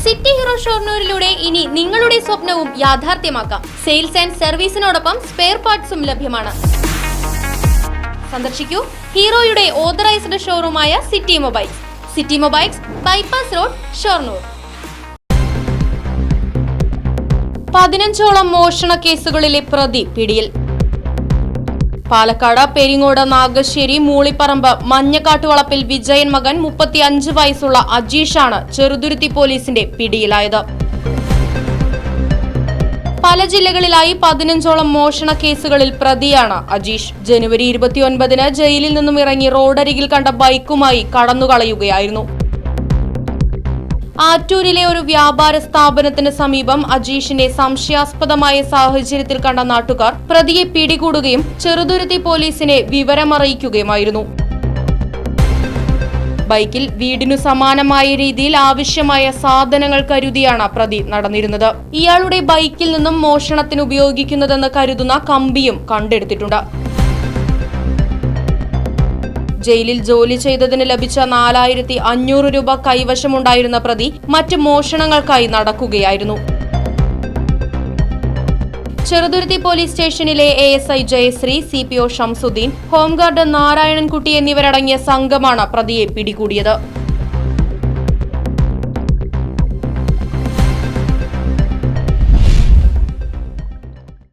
City hero ഷൊർണൂരിലൂടെ ഇനി നിങ്ങളുടെ സ്വപ്നവും യാഥാർത്ഥ്യമാക്കാം. സെയിൽസ് ആൻഡ് സർവീസിനോടൊപ്പം സ്പെയർ പാർട്സും ലഭ്യമാണ്. സന്ദർശിക്കൂ ഹീറോയുടെ ഓതറൈസ്ഡ് ഷോറൂമായ city mobiles. City mobiles, bypass road, Shoranur. 15ഓളം മോഷണ കേസുകളിലെ പ്രതി പിടിയിൽ. പാലക്കാട് പെരിങ്ങോട് നാഗശ്ശേരി മൂളിപ്പറമ്പ് മഞ്ഞക്കാട്ടുവളപ്പിൽ വിജയൻ മകൻ 35 വയസ്സുള്ള അജീഷാണ് ചെറുതുരുത്തി പോലീസിന്റെ പിടിയിലായത്. പല ജില്ലകളിലായി 15ഓളം മോഷണ കേസുകളിൽ പ്രതിയാണ് അജീഷ്. ജനുവരി 29-ന് ജയിലിൽ നിന്നും ഇറങ്ങി റോഡരികിൽ കണ്ട ബൈക്കുമായി കടന്നുകളയുകയായിരുന്നു. ആറ്റൂരിലെ ഒരു വ്യാപാര സ്ഥാപനത്തിന് സമീപം അജീഷിനെ സംശയാസ്പദമായ സാഹചര്യത്തിൽ കണ്ട നാട്ടുകാർ പ്രതിയെ പിടികൂടുകയും ചെറുതുരുത്തി പോലീസിനെ വിവരമറിയിക്കുകയുമായിരുന്നു. ബൈക്കിൽ വീടിനു സമാനമായ രീതിയിൽ ആവശ്യമായ സാധനങ്ങൾ കരുതിയാണ് പ്രതി നടന്നിരുന്നത്. ഇയാളുടെ ബൈക്കിൽ നിന്നും മോഷണത്തിന് ഉപയോഗിക്കുന്നതെന്ന് കരുതുന്ന കമ്പിയും കണ്ടെടുത്തിട്ടുണ്ട്. ജയിലിൽ ജോലി ചെയ്തതിന് ലഭിച്ച 4500 രൂപ കൈവശമുണ്ടായിരുന്ന പ്രതി മറ്റ് മോഷണങ്ങൾക്കായി നടക്കുകയായിരുന്നു. ചെറുതുരുത്തി പോലീസ് സ്റ്റേഷനിലെ ASI Jayasree, CPO Shamsudheen, home guard Narayanankutty എന്നിവരടങ്ങിയ സംഘമാണ് പ്രതിയെ പിടികൂടിയത്.